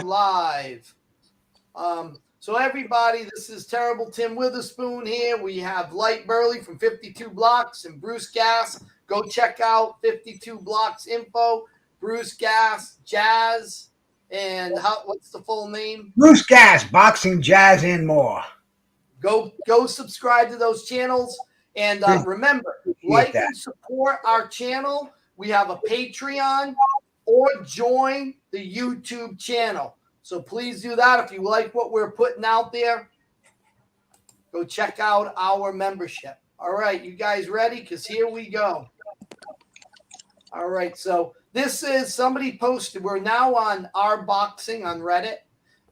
live. So everybody, this is Terrible Tim Witherspoon here. We have Light Burley from 52 Blocks and Bruce Gas. Go check out 52 Blocks info. Bruce Gas, Jazz, and what's the full name? Bruce Gas, boxing, jazz, and more. Go subscribe to those channels. And remember, like and support our channel. We have a Patreon or join the YouTube channel. So please do that. If you like what we're putting out there, go check out our membership. All right, you guys ready? Because here we go. All right, so this is somebody posted. We're now on our boxing on Reddit.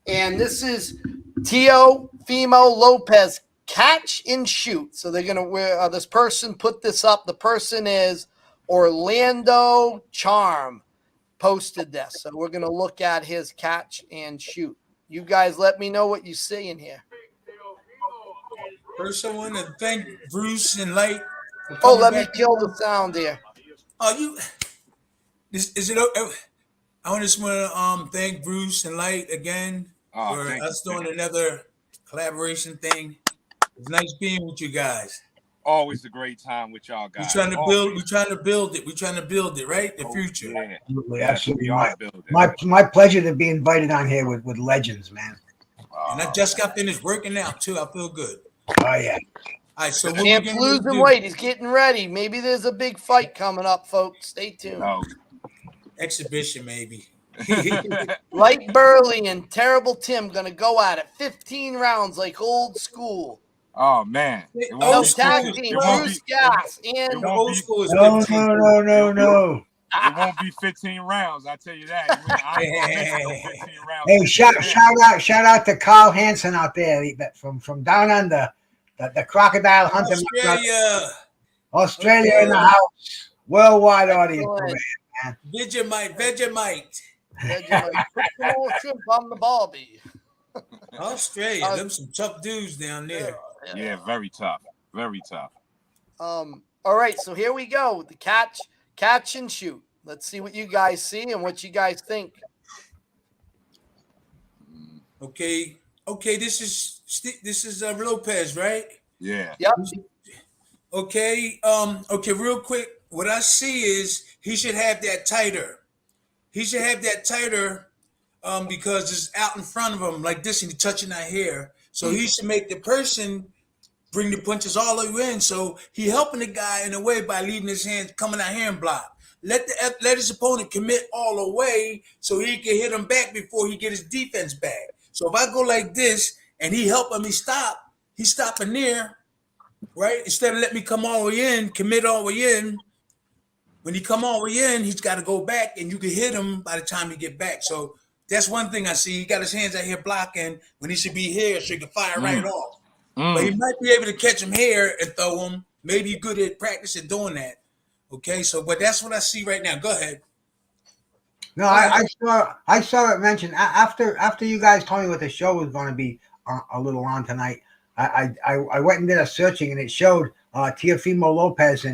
And this is TEOFIMO LOPEZ catch and shoot. So they're going to this person put this up. The person is Orlando Charm posted this. So we're going to look at his catch and shoot. You guys let me know what you see in here. First, I want to thank Bruce and Light. Oh, let me kill the sound here. Oh, is it? I just want to thank Bruce and Light again for us doing another collaboration thing. It's nice being with you guys. Always a great time with y'all guys. We're trying to build it. We're trying to build it, right? The future. Yeah. Absolutely. My pleasure to be invited on here with legends, man. And I just got finished working out too. I feel good. Oh yeah. All right, so can't lose him weight. He's getting ready. Maybe there's a big fight coming up, folks. Stay tuned. Exhibition, maybe. Light Burley and Terrible Tim gonna go at it. 15 rounds like old school. Oh man! No tag team. Bruce Gas and old school is no. It won't be 15 rounds. I tell you that. Hey, shout out to Carl Hansen out there from down under, the crocodile hunter. Australia in the house. Worldwide audience, man. Vegemite. Put some more shrimp on the barbie. Australia, them some tough dudes down there. Yeah, very tough. Very tough. All right, so here we go. The catch and shoot. Let's see what you guys see and what you guys think. Okay. This is Lopez, right? Yeah. Yep. Okay. Real quick. What I see is he should have that tighter. Because it's out in front of him like this, and he's touching that hair. So he should make the person bring the punches all the way in. So he helping the guy in a way by leaving his hands coming out here and block. Let his opponent commit all the way so he can hit him back before he get his defense back. So if I go like this and he helping me stop, he's stopping there, right? Instead of let me come all the way in, commit all the way in. When he come all the way in, he's got to go back, and you can hit him by the time you get back. So that's one thing I see. He got his hands out here blocking when he should be here, so he can fire right off. But he might be able to catch him here and throw him. Maybe you're good at practicing doing that. Okay, but that's what I see right now. Go ahead. No, I saw it mentioned after you guys told me what the show was going to be a little on tonight. I went and did a searching, and it showed TEOFIMO LOPEZ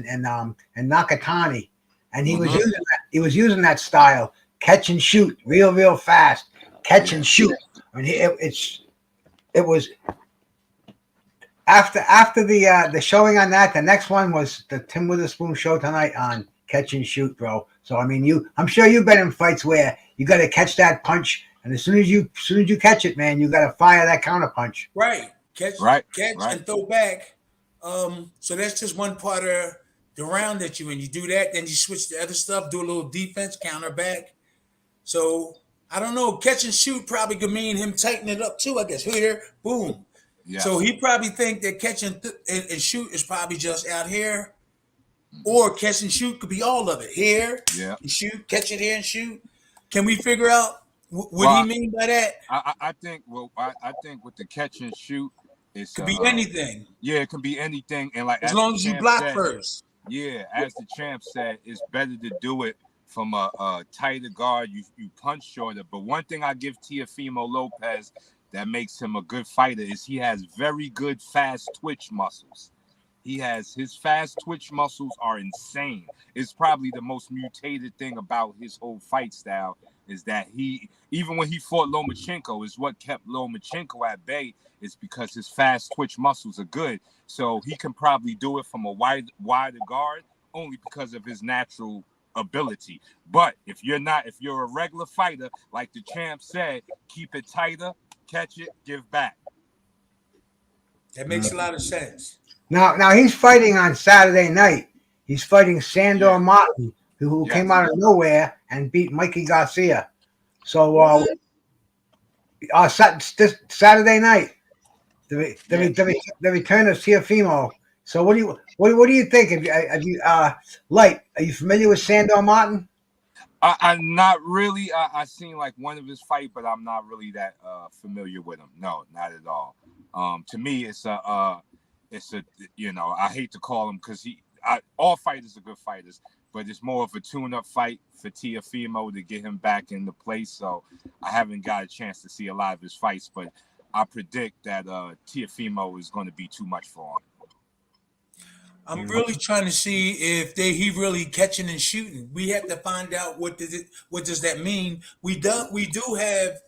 and Nakatani, and he was using that style, catch and shoot, real fast, catch and shoot. I mean, it was after the showing on that. The next one was the Tim Witherspoon show tonight on catch and shoot, bro. So I mean, I'm sure you've been in fights where you got to catch that punch, and as soon as you catch it, man, you got to fire that counter punch. Right. Catch and throw back. So that's just one part of the round that you do that, then you switch to other stuff, do a little defense, counter back. So I don't know. Catch and shoot probably could mean him tightening it up too, I guess. Here, boom. Yeah. So he probably think that catch and shoot is probably just out here. Or catch and shoot could be all of it. Here, and shoot, catch it here and shoot. Can we figure out what he mean by that? I think with the catch and shoot, it could be anything. Yeah, it can be anything. And like as long as you block first. Yeah, as the champ said, it's better to do it from a tighter guard. You punch shorter. But one thing I give TEOFIMO LOPEZ that makes him a good fighter is he has very good fast twitch muscles. His fast twitch muscles are insane. It's probably the most mutated thing about his whole fight style. is that he, even when he fought Lomachenko, is what kept Lomachenko at bay, is because his fast twitch muscles are good. So he can probably do it from a wider guard only because of his natural ability. But if you're a regular fighter, like the champ said, keep it tighter, catch it, give back. That makes a lot of sense. Now he's fighting on Saturday night. He's fighting Sandor Martin, who came out of nowhere and beat Mikey Garcia. So this Saturday night, the return of Teofimo. So what do you think? Light, are you familiar with Sandor Martin? I'm not really. I seen like one of his fight, but I'm not really that familiar with him. No, not at all. To me, it's a I hate to call him because all fighters are good fighters, but it's more of a tune-up fight for Teofimo to get him back into place. So I haven't got a chance to see a lot of his fights, but I predict that Teofimo is going to be too much for him. I'm really trying to see if he really catching and shooting. We have to find out what does that mean. We do have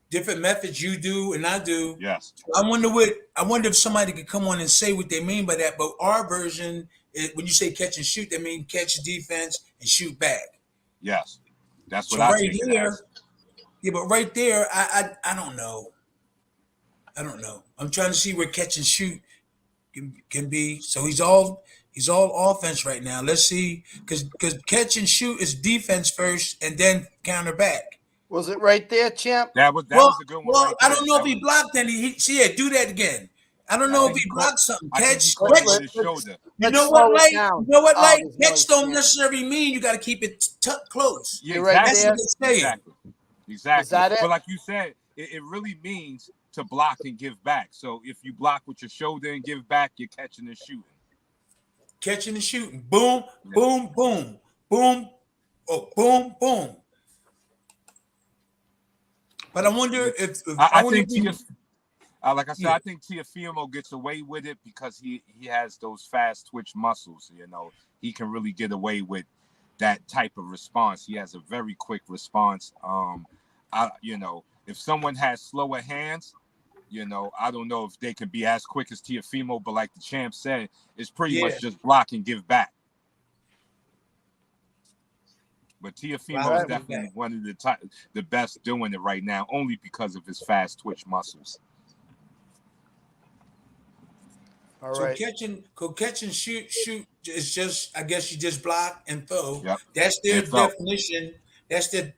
different methods. You do and I do. Yes. I wonder if somebody could come on and say what they mean by that. But our version is, when you say catch and shoot, that means catch defense and shoot back. Yes, that's what I think it is. Yeah, but right there, I don't know. I'm trying to see where catch and shoot can be. So he's all offense right now. Let's see, because catch and shoot is defense first and then counter back. Was it right there, champ? That was a good one. Well, right I don't know if he blocked any. Do that again. I don't know if he blocked something. Catch. His shoulder. You know what, Light? You know what, Light? Catch don't necessarily mean you got to keep it close. Yeah, right exactly. there. Exactly. Is that it? But like you said, it really means to block and give back. So if you block with your shoulder and give back, you're catching and shooting. Catching and shooting. Boom, boom, boom, boom. Oh, boom, boom. But I wonder if I think like I said, I think Teofimo gets away with it because he has those fast twitch muscles. He can really get away with that type of response. He has a very quick response. If someone has slower hands, I don't know if they can be as quick as Teofimo, but like the champ said, it's pretty much just block and give back. But Teofimo is definitely one of the best doing it right now, only because of his fast twitch muscles. All right. So catch and shoot is just, I guess you just block and throw. Yep. That's their definition. That's their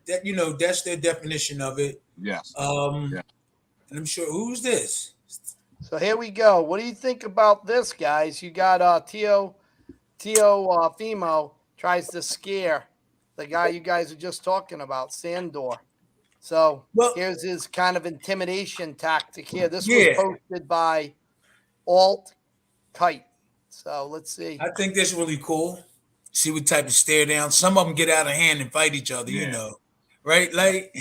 definition of it. Yes. And I'm sure, who's this? So here we go. What do you think about this, guys? You got Teofimo tries to scare the guy you guys are just talking about, Sandor. So here's his kind of intimidation tactic here. This was posted by Alt Kite. So let's see. I think that's really cool. See what type of stare down. Some of them get out of hand and fight each other, right? Like,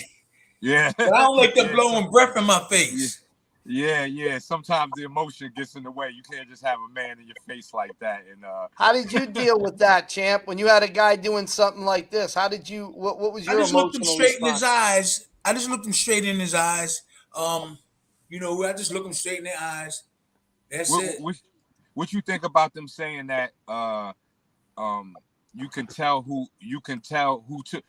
yeah. But I don't like them blowing breath in my face. Yeah. Sometimes the emotion gets in the way. You can't just have a man in your face like that. And how did you deal with that, champ? When you had a guy doing something like this, how did you? What was your emotional response? I just looked him straight in his eyes. I just looked him straight in his eyes. I just look him straight in the eyes. That's it. What you think about them saying that? You can tell who took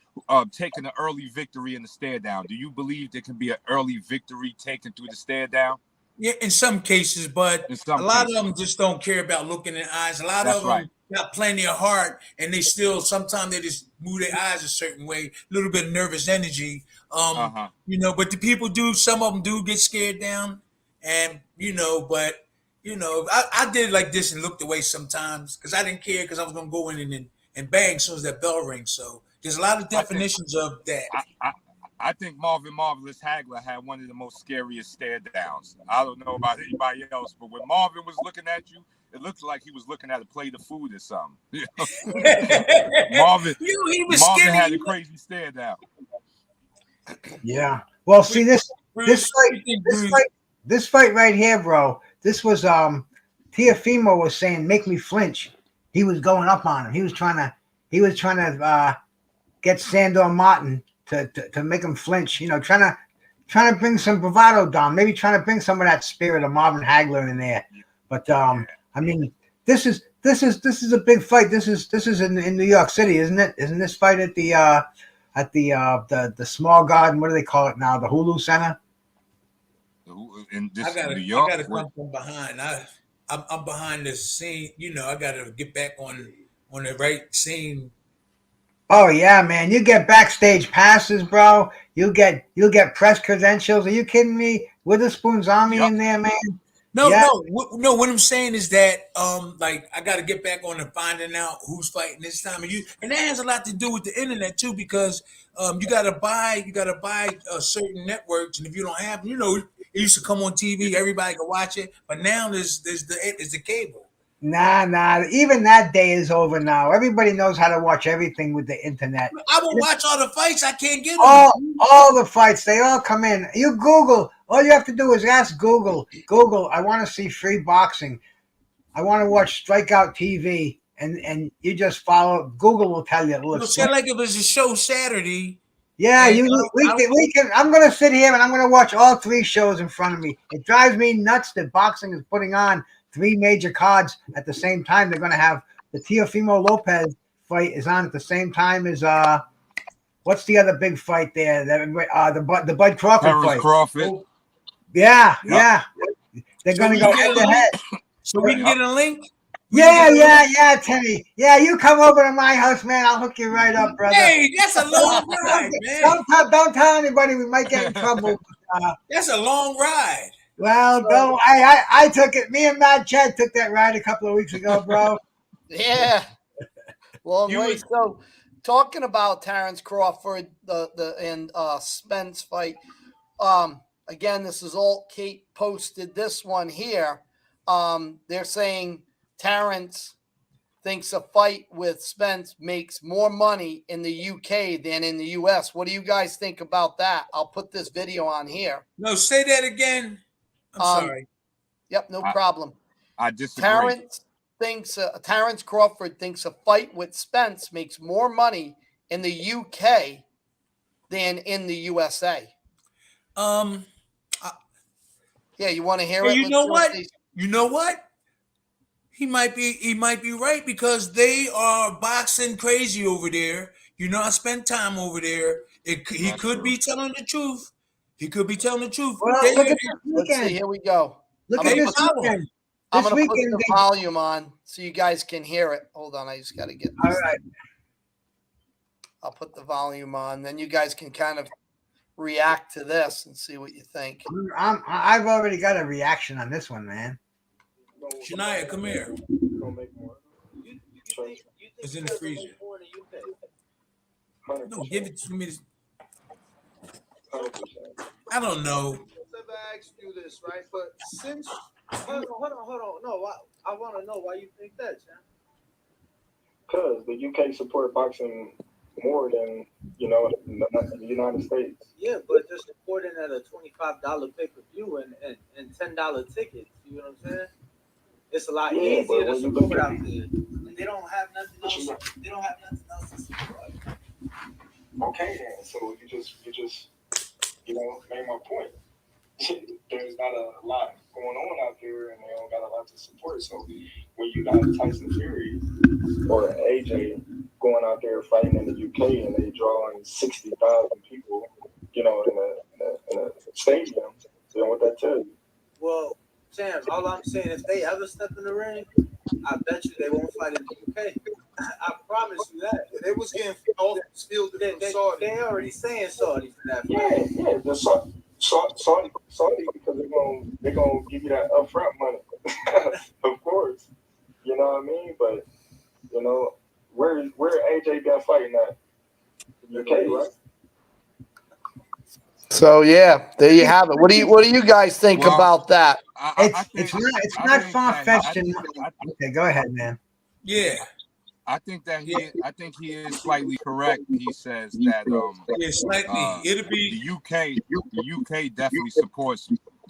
taking an early victory in the stare down. Do you believe there can be an early victory taken through the stare down? Yeah, in some cases, but a lot of them just don't care about looking in the eyes. A lot of them got plenty of heart, and they still sometimes they just move their eyes a certain way, a little bit of nervous energy. But the people do. Some of them do get scared down, and I did like this and looked away sometimes because I didn't care because I was gonna go in and bang as soon as that bell rings. So there's a lot of definitions of that. I think Marvin Marvelous Hagler had one of the most scariest stare downs. I don't know about anybody else, but when Marvin was looking at you, it looked like he was looking at a plate of food or something. Marvin had a crazy stare down. Yeah. Well, see this fight right here, bro. This was Teofimo was saying, "Make me flinch." He was going up on him. He was trying to get Sandor Martin to make them flinch. You know, trying to bring some bravado down. Maybe trying to bring some of that spirit of Marvin Hagler in there. But I mean, this is a big fight. This is in New York City, isn't it? Isn't this fight at the small garden? What do they call it now? The Hulu Center. In this New I York, gotta come from behind. I'm behind the scene. You know, I gotta get back on the right scene. Oh yeah, man! You get backstage passes, bro. You'll get press credentials. Are you kidding me? Witherspoon's Army in there, man. No, yeah. no. What I'm saying is that, like, I got to get back on to finding out who's fighting this time, and that has a lot to do with the internet too, because you got to buy certain networks, and if you don't have, you know, it used to come on TV, everybody could watch it, but now there's the cable. Nah. Even that day is over now. Everybody knows how to watch everything with the internet. I will watch all the fights. I can't get them. All the fights, they all come in. You Google. All you have to do is ask Google. Google, I want to see free boxing. I want to watch Strikeout TV. And you just follow. Google will tell you. It sound like it was a show Saturday. Yeah, we can. I'm going to sit here and I'm going to watch all 3 shows in front of me. It drives me nuts that boxing is putting on 3 major cards at the same time. They're going to have the Teofimo Lopez fight is on at the same time as what's the other big fight there? The Bud Crawford fight. Crawford. Yeah. They're going to go head to head. So we can get a link. Yeah, Timmy. Yeah, you come over to my house, man. I'll hook you right up, brother. Hey, that's a long ride, man. Don't tell anybody. We might get in trouble. That's a long ride. Well, no, I took it. Me and Matt Chad took that ride a couple of weeks ago, bro. Yeah. Well, so talking about Terrence Crawford, and Spence fight. Again, this is all Kate posted. This one here. They're saying Terrence thinks a fight with Spence makes more money in the UK than in the US. What do you guys think about that? I'll put this video on here. No, say that again. I'm sorry. Yep, no problem. I disagree. Terrence Crawford thinks a fight with Spence makes more money in the UK than in the USA. Yeah, you want to hear it? You know what? You know what? He might be right, because they are boxing crazy over there. You know, I spent time over there. He could be telling the truth. He could be telling the truth. Well, look at this Let's see. Here we go. Look at this weekend. I'm going to put the volume on so you guys can hear it. Hold on. I just got to get this. All right. I'll put the volume on. Then you guys can kind of react to this and see what you think. I've already got a reaction on this one, man. Shania, come here. It's in the freezer. No, give it to me. I don't know. I asked you this, right? But since hold on. No, I want to know why you think that, Sam. Because the UK support boxing more than the United States. Yeah, but they're supporting at a $25 pay-per-view and $10 tickets. You know what I'm saying? It's a lot easier to support out there. They don't have nothing else. They don't have nothing else to support. Okay, then. So you just made my point. There's not a lot going on out there, and they don't got a lot to support. So when you got Tyson Fury or AJ going out there fighting in the UK, and they drawing 60,000 people, in a stadium, then what that tell you? Well, Sam, all I'm saying, if they ever step in the ring, I bet you they won't fight in the UK. I promise you that. They was getting fielded from Saudi. They already saying Saudi for that fight. Yeah, the Saudi, because they're gonna give you that upfront money, of course. You know what I mean? But where AJ got fighting at? UK, right? So yeah, there you have it. What do you guys think about that? It's not far-fetched. Okay, go ahead, man. Yeah. I think he is slightly correct. He says that slightly. It'll be the UK definitely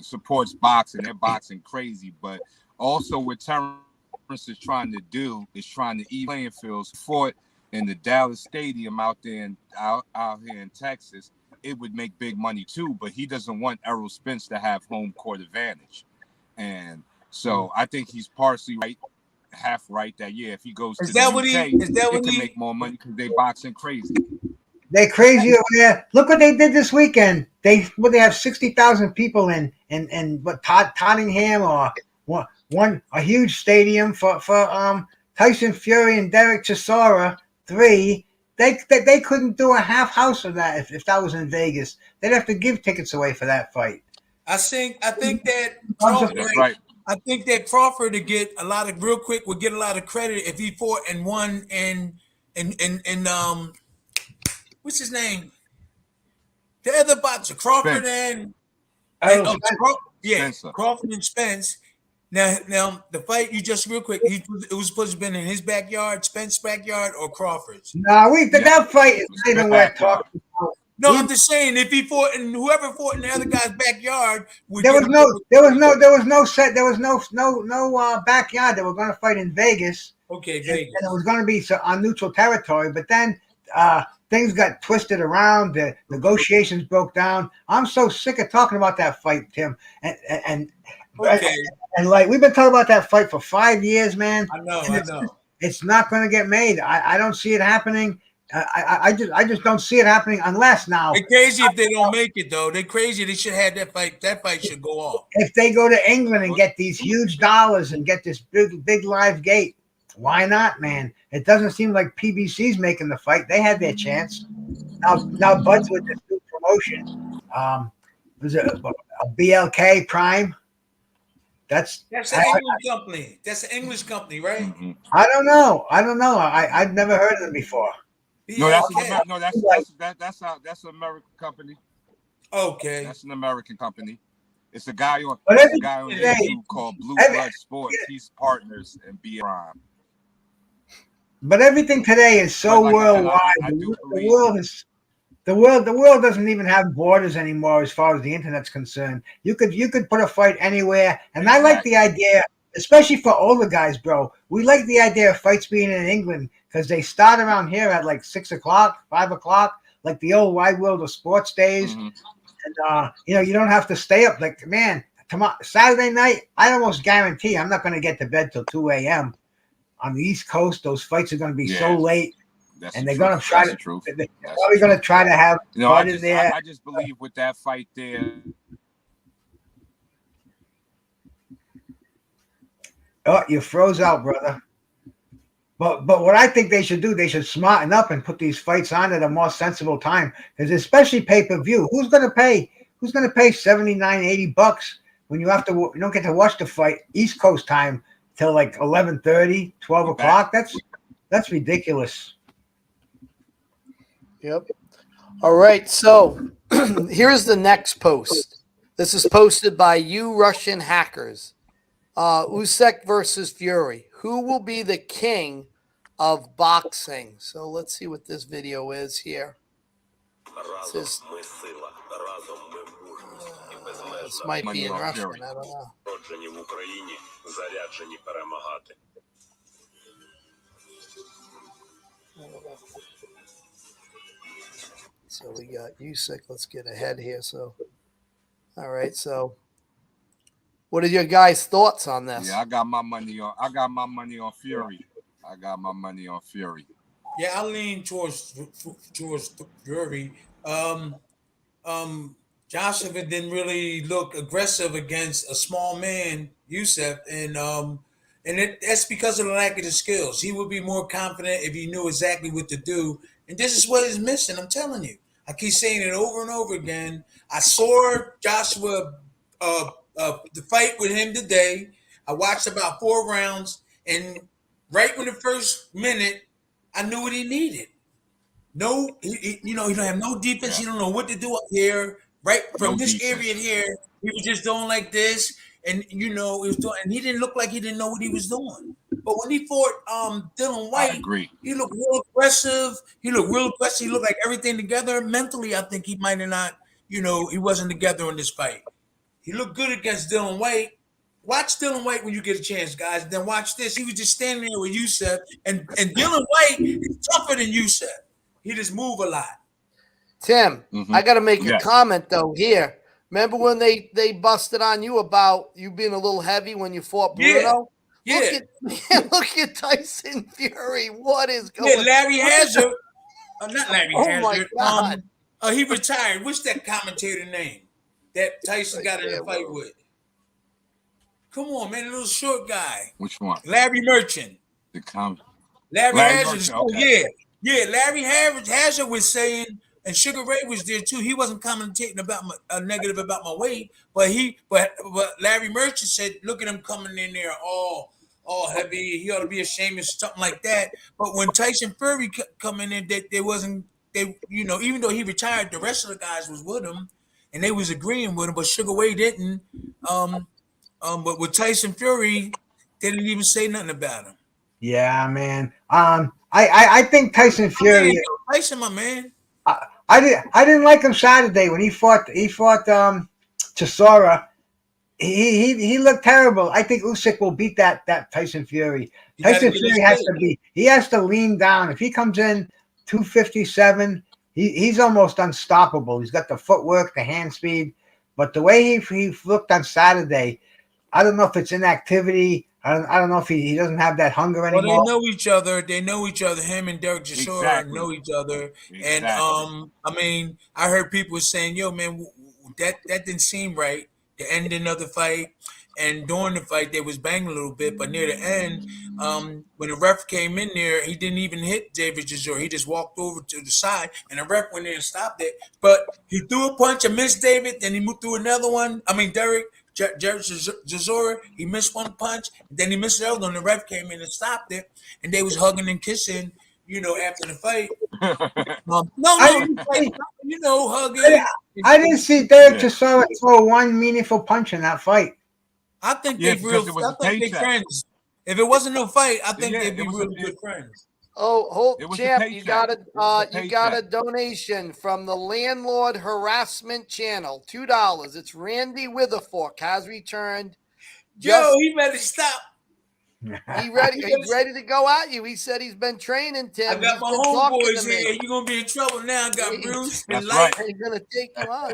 supports boxing. They're boxing crazy, but also what Terrence is trying to do is trying to even playing fields. Fought in the Dallas Stadium out there out here in Texas, it would make big money too. But he doesn't want Errol Spence to have home court advantage, and so I think he's partially right, half right that if he goes to the UK, it can make more money because they boxing crazy. They're crazy over there. Look what they did this weekend. They have 60,000 people in what Tottenham or a huge stadium for Tyson Fury and Derek Chisora 3. They couldn't do a half house of that if that was in Vegas. They'd have to give tickets away for that fight. I think that Crawford, that's right. I think that Crawford would get a lot of credit if he fought and won and what's his name? The other boxer, Crawford Spence. Crawford and Spence. Now the fight you just real quick. It was supposed to have been in his backyard, Spence's backyard, or Crawford's. No, that fight is not even worth talking about. No, I'm just saying if he fought and whoever fought in the other guy's backyard, there was no backyard. They were going to fight in Vegas. Okay, Vegas. And it was going to be on neutral territory, but then things got twisted around. The negotiations broke down. I'm so sick of talking about that fight, Tim. And like we've been talking about that fight for 5 years, man. I know. It's not going to get made. I don't see it happening. I just don't see it happening unless now. They're crazy if they don't make it, though. They're crazy. They should have that fight. That fight should go off. If they go to England and get these huge dollars and get this big live gate, why not, man? It doesn't seem like PBC's making the fight. They had their chance. Now Bud's with this new promotion. Was it a BLK Prime? That's an English company. That's an English company, right? Mm-hmm. I don't know. I've never heard of them before. No, that's an American company. Okay, that's an American company. It's a guy on YouTube called Blue Blood Sports. He's partners in B Prime. But everything today is so worldwide. The world doesn't even have borders anymore as far as the internet's concerned. You could put a fight anywhere, and I like the idea, especially for older guys, bro. We like the idea of fights being in England because they start around here at like 6 o'clock, 5 o'clock, like the old wide world of sports days. Mm-hmm. And you don't have to stay up. Like, man, tomorrow Saturday night, I almost guarantee I'm not going to get to bed till 2 a.m. On the East Coast. Those fights are going to be so late. And they're going to try to. They're probably going to try to have fun in there. I just believe with that fight there. Oh, you froze out, brother. But what I think they should do, they should smarten up and put these fights on at a more sensible time. Because especially pay-per-view, who's going to pay? Who's going to pay $79, $80 when you don't get to watch the fight East Coast time till like 11:30, 12 o'clock? That's ridiculous. Yep. All right. So here's the next post. This is posted by you Russian hackers. Usyk versus Fury. Who will be the king of boxing? So let's see what this video is here. This might be in Russian. I don't know. So we got Usyk. Let's get ahead here. So, all right. So, what are your guys' thoughts on this? Yeah, I got my money on Fury. Yeah, I lean towards Fury. Joshua didn't really look aggressive against a small man, Usyk, and that's because of the lack of the skills. He would be more confident if he knew exactly what to do. And this is what is missing. I'm telling you. I keep saying it over and over again. I saw Joshua the fight with him today. I watched about 4 rounds, and right when the first minute, I knew what he needed. He don't have no defense. He don't know what to do up here. Right from this area here, he was just doing like this, and he was doing, and he didn't look like he didn't know what he was doing. But when he fought Dylan White, he looked real aggressive. He looked like everything together. Mentally, I think he might have not, he wasn't together in this fight. He looked good against Dylan White. Watch Dylan White when you get a chance, guys. Then watch this. He was just standing there with Usyk, and Dylan White is tougher than Usyk. He just move a lot. Tim, I got to make a Yes. comment though here. Remember when they busted on you about you being a little heavy when you fought Bruno? Yeah. Look at Tyson Fury. What is going on? Yeah, Larry Hazard. Not Larry Oh my Hazard. God. He retired. What's that commentator name that Tyson got in a fight with? Come on, man, a little short guy. Which one? Larry Merchant. Larry Hazard. Merchant, okay. Yeah. Larry Hazard was saying, and Sugar Ray was there too. He wasn't commentating about negative about my weight, but Larry Merchant said, "Look at him coming in there, all heavy. He ought to be ashamed of something like that." But when Tyson Fury coming in, they wasn't. They, even though he retired, the rest of the guys was with him, and they was agreeing with him. But Sugar Ray didn't. But with Tyson Fury, they didn't even say nothing about him. Yeah, man. I think Tyson Fury. Tyson, my man. I didn't like him Saturday when he fought Chisora. He looked terrible. I think Usyk will beat that Tyson Fury. Tyson Fury has to lean down. If he comes in 257, he's almost unstoppable. He's got the footwork, the hand speed, but the way he looked on Saturday, I don't know if it's inactivity. I don't know if he doesn't have that hunger anymore. Well, they know each other. Him and Derek Chisora know each other. Exactly. And I heard people saying, "Yo, man, that didn't seem right." The ending of the fight, and during the fight, they was banging a little bit, but near the end, when the ref came in there, he didn't even hit David Chisora. He just walked over to the side, and the ref went in and stopped it. But he threw a punch and missed David, then he moved through another one. Derek Chisora, he missed one punch, then he missed the other one. The ref came in and stopped it, and they was hugging and kissing, after the fight. Hugging. I didn't see Derek Chisora throw one meaningful punch in that fight. I think they're friends. If it wasn't no fight, I think they'd be really good friends. Oh, champ, you got a donation from the Landlord Harassment Channel, $2. It's Randy Witherfork has returned. He better stop. He's ready to go at you. He said he's been training, Tim. I got my homeboys here. You're gonna be in trouble now. I got Bruce and Light. He's gonna take you on.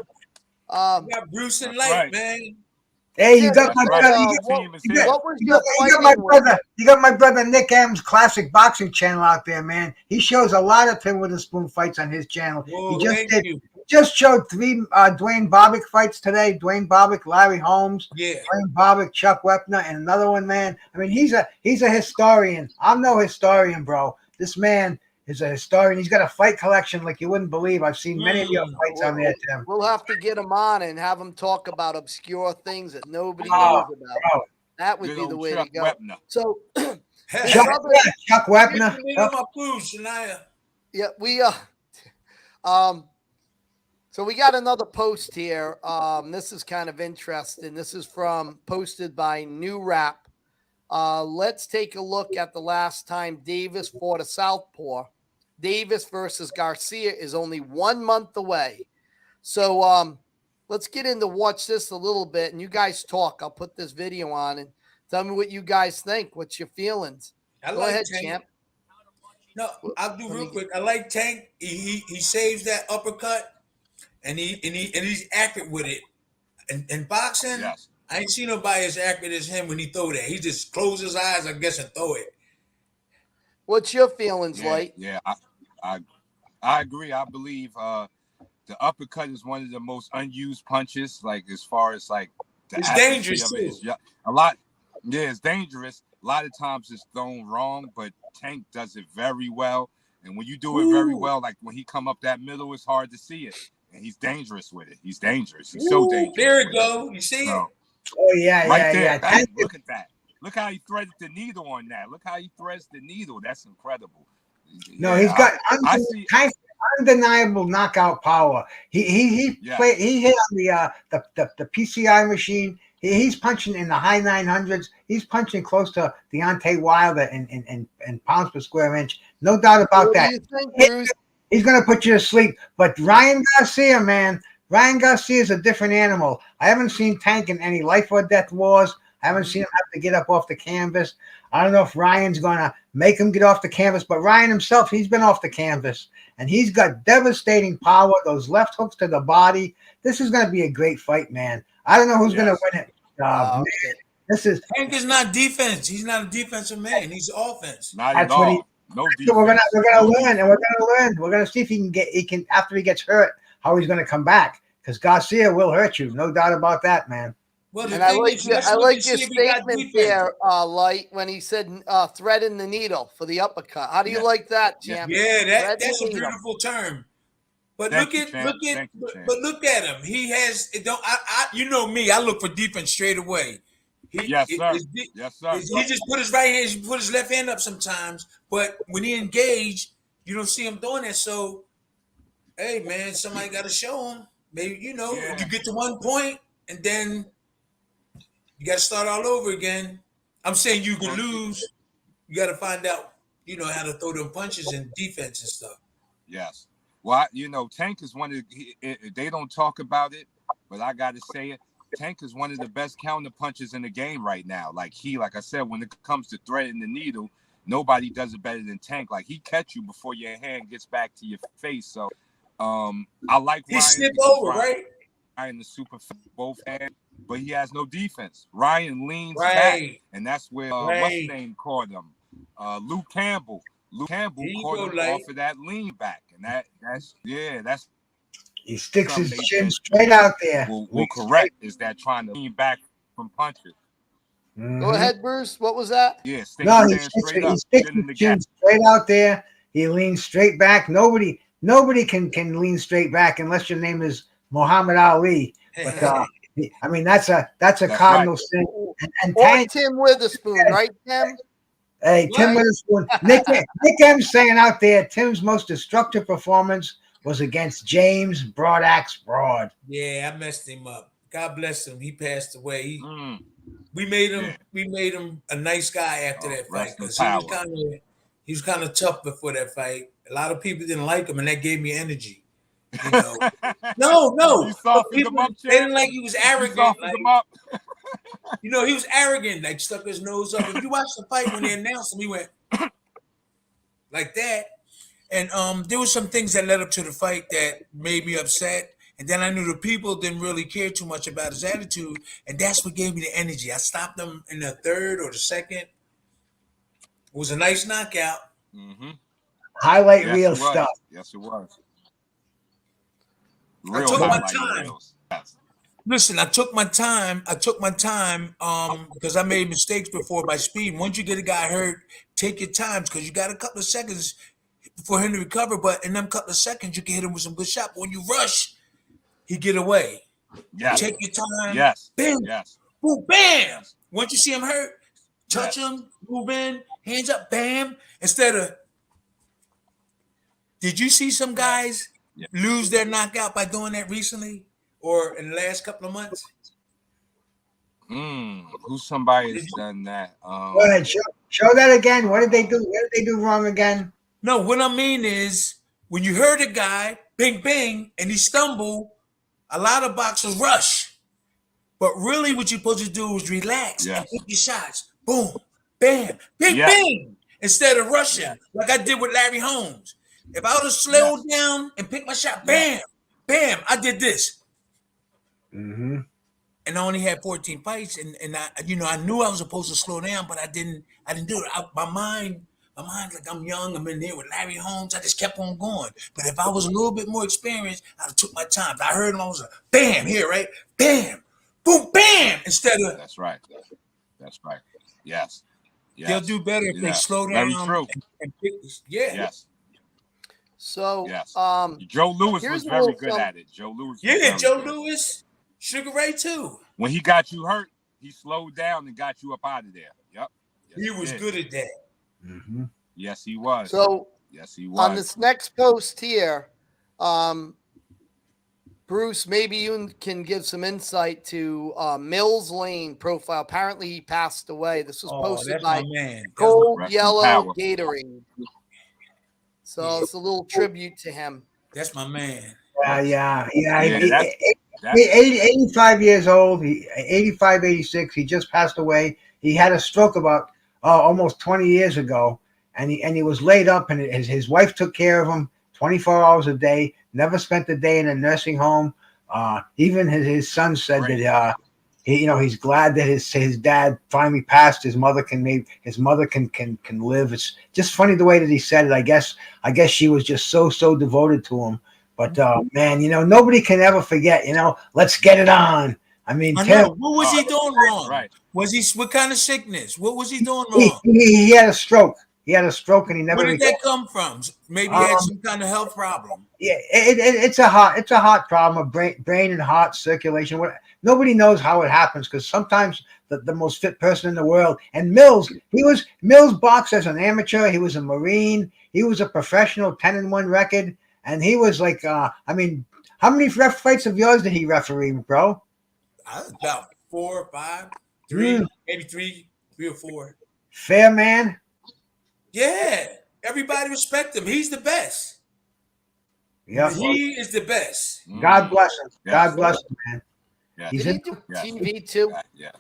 I got Bruce and Light, man. Hey, you got my brother. You got my brother Nick M's classic boxing channel out there, man. He shows a lot of Tim Witherspoon fights on his channel. Whoa, he just showed 3 Dwayne Bobbick fights today. Dwayne Bobbick, Larry Holmes, Dwayne Bobbick, Chuck Wepner, and another one, man. He's a historian. I'm no historian, bro. This man is a historian. He's got a fight collection like you wouldn't believe. I've seen many of your fights on there, Tim. We'll have to get him on and have him talk about obscure things that nobody knows about. Bro. That would be the way to go. Wepner. So, Chuck Wepner. Yeah, we so we got another post here. This is kind of interesting. This is posted by New Rap. Let's take a look at the last time Davis fought a southpaw. Davis versus Garcia is only 1 month away. So let's get into watch this a little bit, and you guys talk. I'll put this video on and tell me what you guys think. What's your feelings? Go ahead, champ. No, I'll do real quick. I like Tank. He saves that uppercut, and he's accurate with it. And in boxing, yes. I ain't seen nobody as accurate as him when he throw that. He just close his eyes, I guess, and throw it. What's your feelings, Light? Yeah, I agree. I believe the uppercut is one of the most unused punches. Like as far as like it's dangerous too. It's dangerous. A lot of times it's thrown wrong, but Tank does it very well. And when you do it very well, like when he come up that middle, it's hard to see it. And he's dangerous with it. He's dangerous. He's so dangerous. There it go. You see it? Oh yeah, there. Hey, look at that. Look how he threaded the needle on that. Look how he threads the needle. That's incredible. No, he's got undeniable knockout power. He hit on the PCI machine. He's punching in the high 900s. He's punching close to Deontay Wilder in pounds per square inch. No doubt about that. He's going to put you to sleep. But Ryan Garcia, man, Ryan Garcia is a different animal. I haven't seen Tank in any life or death wars. Haven't seen him have to get up off the canvas. I don't know if Ryan's going to make him get off the canvas, but Ryan himself, he's been off the canvas, and he's got devastating power, those left hooks to the body. This is going to be a great fight, man. I don't know who's going to win it. Man, this is Tank is not defense. He's not a defensive man. He's offense. Not That's at what all. No defense. we're gonna learn, and we're gonna learn. We're gonna see if he can after he gets hurt, how he's gonna come back. Because Garcia will hurt you, no doubt about that, man. Well, And I like your statement there, Light, when he said threading the needle for the uppercut. How do you like that, champ? Yeah, that's a beautiful term. But look at him. He has you know me, I look for defense straight away. Yes, sir. Yes, sir. He just put his right hand, he put his left hand up sometimes, but when he engaged, you don't see him doing that. So, hey, man, somebody got to show him. Maybe, you get to one point, and then you got to start all over again. I'm saying you can lose. You got to find out, how to throw them punches and defense and stuff. Yes. Well, Tank is one of they don't talk about it, but I got to say it. Tank is one of the best counter punches in the game right now. Like I said, when it comes to threading the needle, nobody does it better than Tank. Like he catch you before your hand gets back to your face. So I like he Ryan. Slipped over, right? Ryan the super both hands, but he has no defense. Ryan leans back, and that's where what's his name caught him. Luke Campbell. Luke Campbell caught him off of that lean back, and that's he sticks his chin straight out there. Will correct is that trying to lean back from punches. Mm-hmm. Go ahead, Bruce. What was that? Yeah, he sticks his chin straight out there. He leans straight back. Nobody can lean straight back unless your name is Muhammad Ali. But I mean that's a cardinal sin. And or Tim Witherspoon, right, Tim? Hey, Tim Witherspoon. Nick M's saying out there, Tim's most destructive performance was against James Broadaxe Broad. Yeah, I messed him up. God bless him. He passed away. We made him a nice guy after that fight because he was kind of tough before that fight. A lot of people didn't like him, and that gave me energy. No, they didn't like he was arrogant. He was arrogant, like stuck his nose up. If you watch the fight when they announced him, he went like that. And there were some things that led up to the fight that made me upset. And then I knew the people didn't really care too much about his attitude. And that's what gave me the energy. I stopped him in the third or the second. It was a nice knockout. Mm-hmm. Highlight reel stuff. Yes, it was. I took my time. Listen, I took my time because I made mistakes before by speed. Once you get a guy hurt, take your time because you got a couple of seconds for him to recover. But in them couple of seconds, you can hit him with some good shot. But when you rush, he get away. Yes. Take your time. Yes. Bam. Yes. Boom, bam. Once you see him hurt, touch him, move in, hands up, bam. Instead of, did you see some guys lose their knockout by doing that recently or in the last couple of months? Who's somebody has done that? Go ahead, show that again. What did they do? What did they do wrong again? No, what I mean is when you hurt a guy, bing, bing, and he stumble, a lot of boxers rush. But really what you're supposed to do is relax and pick your shots. Boom, bam, bing, bing, instead of rushing like I did with Larry Holmes. If I would have slowed down and picked my shot, bam, bam, I did this. Mm-hmm. And I only had 14 fights, and I knew I was supposed to slow down, but I didn't do it. My mind, like I'm young, I'm in there with Larry Holmes. I just kept on going. But if I was a little bit more experienced, I'd have took my time. I heard him, I was like, bam, here, right? Bam, boom, bam, instead of. That's right. Yes. They'll do better if they slow down. Very true. And pick this. Yeah. Yes. So, Joe Lewis was very good at it. Joe Lewis. Yeah, Joe Lewis, Sugar Ray too. When he got you hurt, he slowed down and got you up out of there. Yep. Yes, he was good at that. Mm-hmm. Yes, he was. So, yes, he was. On this next post here, Bruce, maybe you can give some insight to Mills Lane profile. Apparently, he passed away. This was posted by Cold Yellow Gatorade. So it's a little tribute to him. That's my man. Yeah. That 85 years old. 85, 86. He just passed away. He had a stroke about almost 20 years ago, and he was laid up, and his wife took care of him 24 hours a day. Never spent a day in a nursing home. Even his son said Great. that he's glad that his dad finally passed. His mother can live. It's just funny the way that he said it. I guess she was just so devoted to him. But man, nobody can ever forget. Let's get it on. I mean, I know. What was he doing wrong? Right. Was he what kind of sickness? What was he doing he, wrong? he had a stroke. He had a stroke, and he never. Where did that come from? Maybe he had some kind of health problem. Yeah, it's a heart problem, brain and heart circulation. Nobody knows how it happens, because sometimes the most fit person in the world, and Mills boxed as an amateur. He was a Marine. He was a professional 10-1 record, and he was like, how many fights of yours did he referee, bro? About 4 or 5, 3, maybe 3 or 4. Fair man. Yeah, everybody respect him. He's the best. Yeah, he is the best. God bless him. Yes. God bless him, man. Yes. He's Did he do TV too? Yes.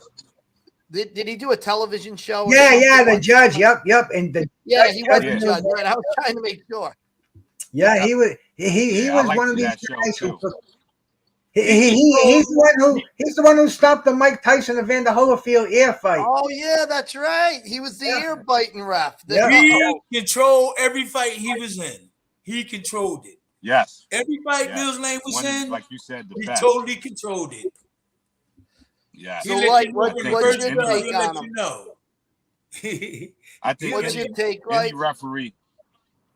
Did he do a television show? Yeah, the judge. Yep, and he was the judge. Right, I was trying to make sure. Yeah, he was. He was one of these guys who took. He's the one who stopped the Mike Tyson and Evander Holyfield ear fight. Oh yeah, that's right. He was the ear biting ref. He controlled every fight he was in. He controlled it. Yes. Every fight Mills Lane was in, like you said, he totally controlled it. Yeah. So, like, what's your take on him? I think what's your take, right?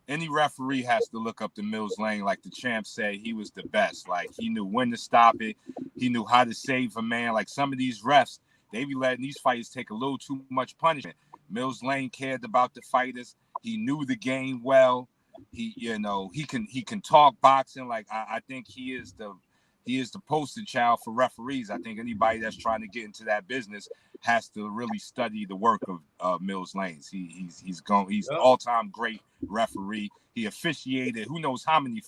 Any referee has to look up to Mills Lane. Like the champ said, he was the best. Like, he knew when to stop it. He knew how to save a man. Like, some of these refs, they be letting these fighters take a little too much punishment. Mills Lane cared about the fighters. He knew the game well. He can talk boxing. Like, I think he is the poster child for referees. I think anybody that's trying to get into that business has to really study the work of Mills Lane. He's all-time great referee. He officiated who knows how many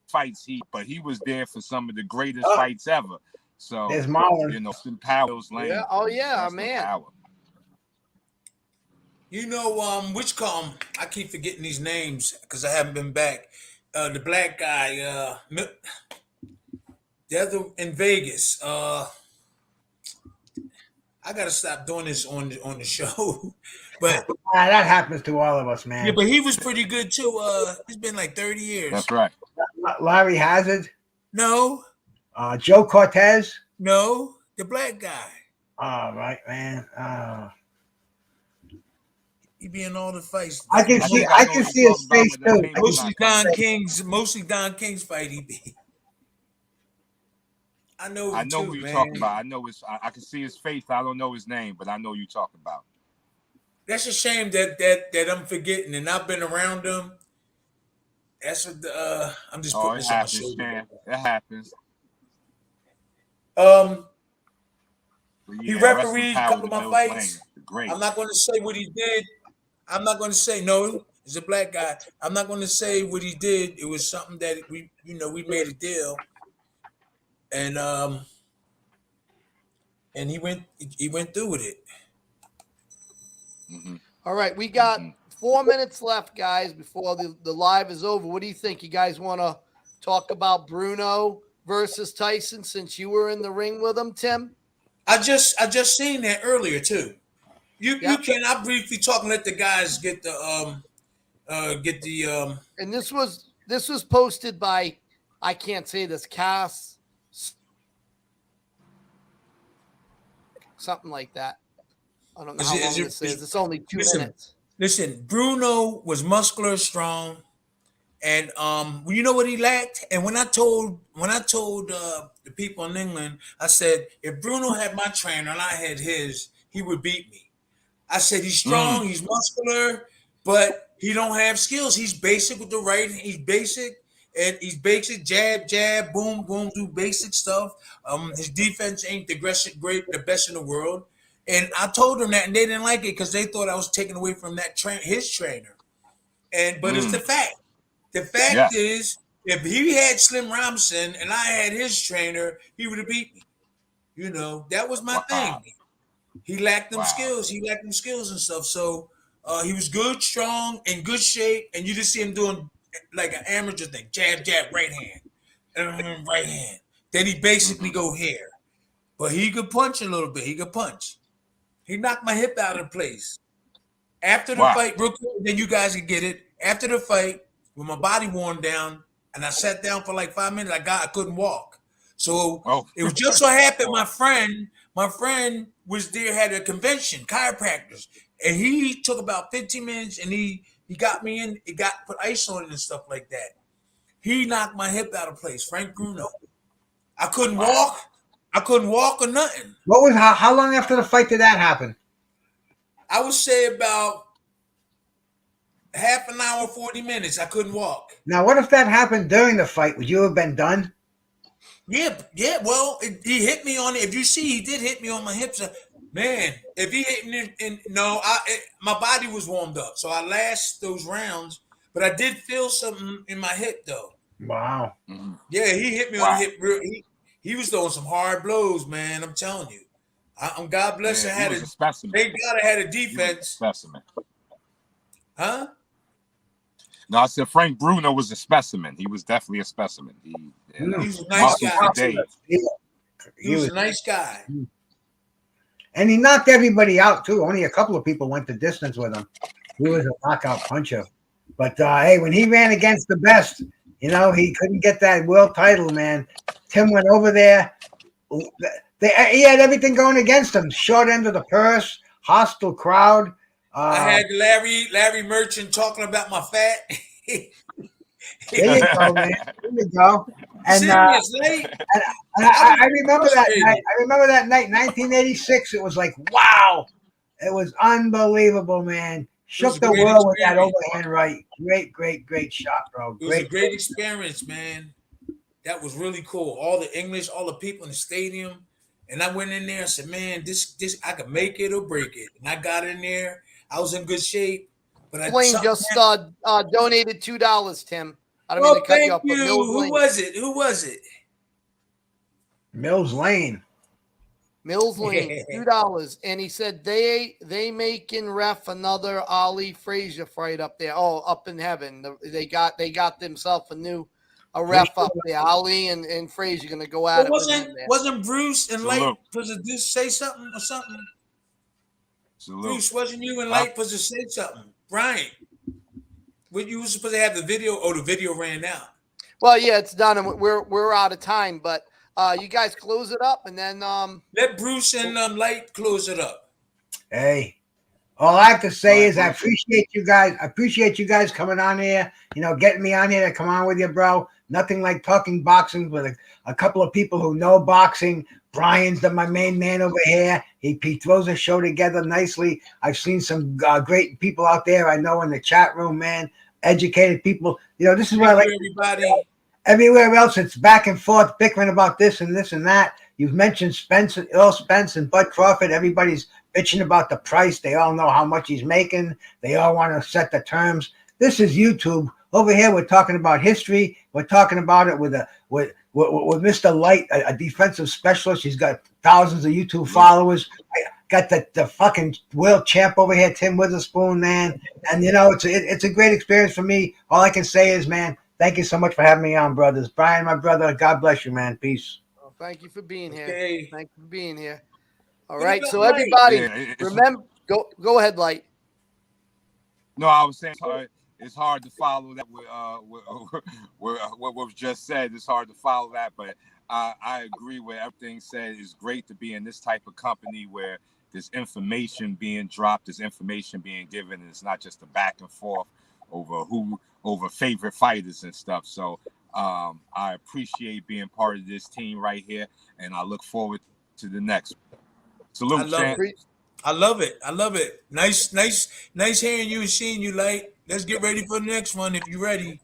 fights but he was there for some of the greatest fights ever. So there's Marlon. Mills Lane. Yeah. Oh yeah, man. Power. Which I keep forgetting these names because I haven't been back. The black guy, the other in Vegas. I gotta stop doing this on the show, but that happens to all of us, man. Yeah, but he was pretty good too. It's been like 30 years. That's right. Larry Hazard. No. Joe Cortez. No, the black guy. All right, man. He be in all the fights. I can see his face too. Mostly Don King's fight he be. I know who you're talking about. I know I can see his face. I don't know his name, but I know who you're talking about. That's a shame that I'm forgetting, and I've been around him. That's what I'm just putting this on my shoulder. It happens. He refereed a couple of my fights. I'm not going to say what he did. I'm not going to say no. He's a black guy. I'm not going to say what he did. It was something that we made a deal, and he went through with it. Mm-hmm. All right, we got 4 minutes left, guys, before the live is over. What do you think? You guys want to talk about Bruno versus Tyson since you were in the ring with him, Tim? I just seen that earlier too. You can. I briefly talk and let the guys get the And this was posted by, I can't say this, Cass, something like that. I don't know how long this is. It's only 2 minutes. Listen, Bruno was muscular, strong, and you know what he lacked. And when I told the people in England, I said if Bruno had my trainer and I had his, he would beat me. I said he's strong, he's muscular, but he don't have skills. He's basic with the right. He's basic jab, boom, boom, do basic stuff. His defense ain't the best in the world. And I told them that, and they didn't like it because they thought I was taking away from his trainer. But it's the fact. The fact is if he had Slim Robinson and I had his trainer, he would have beat me. You know, that was my thing. He lacked them skills. He lacked them skills and stuff. So he was good, strong, in good shape, and you just see him doing like an amateur thing: jab, jab, right hand, right hand. Then he basically go here, but he could punch a little bit. He could punch. He knocked my hip out of place. After the fight, real quick, then you guys can get it. After the fight, when my body worn down and I sat down for like 5 minutes, I couldn't walk. So it was just so happened my friend was there, had a convention, chiropractors, and he took about 15 minutes and he got me in, he got put ice on it and stuff like that. He knocked my hip out of place, Frank Bruno. I couldn't walk. I couldn't walk or nothing. What was how long after the fight did that happen? I would say about half an hour, 40 minutes. I couldn't walk. Now, what if that happened during the fight? Would you have been done? Yeah. Well, he hit me on it. If you see, he did hit me on my hips. Man, if he hit me, my body was warmed up, so I last those rounds. But I did feel something in my hip, though. Wow. Yeah, he hit me on the hip. He was throwing some hard blows, man. I'm telling you. I'm God bless. Yeah, I had a specimen. Thank God I had a defense. Specimen. Huh? No, I said Frank Bruno was a specimen. He was definitely a specimen. He was a nice guy. He was a nice guy. And he knocked everybody out, too. Only a couple of people went the distance with him. He was a knockout puncher. But, hey, when he ran against the best, he couldn't get that world title, man. Tim went over there. He had everything going against him. Short end of the purse, hostile crowd. I had Larry Merchant talking about my fat. There you go, man. There you go. And, I remember that night. I remember that night, 1986. It was like, wow. It was unbelievable, man. Shook the world with that overhand right. Great shot, bro. It was a great experience, man. That was really cool. All the English, all the people in the stadium. And I went in there and said, man, this I could make it or break it. And I got in there. I was in good shape. But Blaine just donated $2, Tim. I don't mean to cut you off. But Who was it? Mills Lane. $2. And he said they making ref another Ali Frazier fight up there. Oh, up in heaven. They got themselves a ref up there. Ali and Frazier gonna go at it. Wasn't Bruce and Light supposed to say something or something? Bruce, wasn't you and Light supposed to say something? Brian, when you were supposed to have the video? Oh, the video ran out. Well, yeah, it's done, and we're out of time. But you guys close it up, and then let Bruce and Light close it up. Hey, all I have to say is I appreciate you guys. I appreciate you guys coming on here. Getting me on here to come on with you, bro. Nothing like talking boxing with a couple of people who know boxing. Brian's my main man over here. He throws a show together nicely. I've seen some great people out there I know in the chat room, man. Educated people. This is what I like. Everybody. Everywhere else, it's back and forth, bickering about this and that. You've mentioned Spence, Earl Spence and Bud Crawford. Everybody's bitching about the price. They all know how much he's making. They all want to set the terms. This is YouTube. Over here, we're talking about history. We're talking about it with Mr. Light, a defensive specialist. He's got thousands of YouTube followers. I got the fucking world champ over here, Tim Witherspoon, man. And it's a great experience for me. All I can say is, man, thank you so much for having me on, brothers. Brian, my brother, God bless you, man. Peace. Well, thank you for being here. Okay. Thank you for being here. All right, so everybody, remember, go ahead, Light. No, I was saying it's hard to follow that with what was just said. It's hard to follow that, but I agree with everything said. It's great to be in this type of company where there's information being dropped, there's information being given, and it's not just a back and forth over favorite fighters and stuff. So I appreciate being part of this team right here, and I look forward to the next. Salute, champ. I love it. Nice hearing you and seeing you, Light. Let's get ready for the next one if you're ready.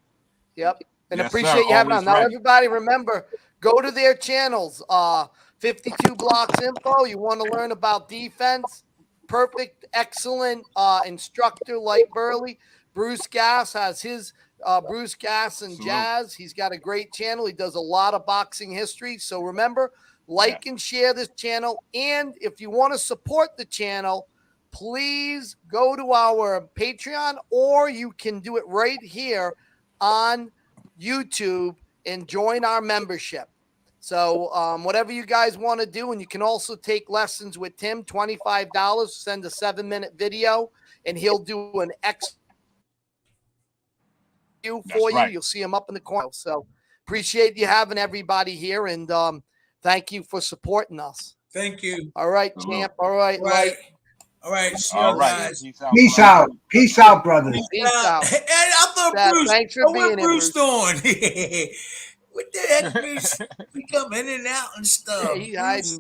Yep. And Yes, appreciate sir. you having Always on. Now, ready. everybody, remember, go to their channels. 52 Blocks Info. You want to learn about defense. Perfect, excellent instructor, Light Burley. Bruce Gass has his Bruce Gas and Salute. Jazz. He's got a great channel. He does a lot of boxing history. So remember, like and share this channel. And if you want to support the channel, please go to our Patreon, or you can do it right here on YouTube and join our membership. So whatever you guys want to do, and you can also take lessons with Tim, $25, send a 7-minute video, and he'll do an X for you. You'll see him up in the corner. So appreciate you having everybody here, and thank you for supporting us. Thank you. All right, champ. All right, Right. All right. See you All right. guys. Peace out. Peace out, brothers. Peace out. And I thought Bruce. Thanks for being what here, Bruce Bruce. doing? What the heck, Bruce? We come in and out and stuff. He hiding.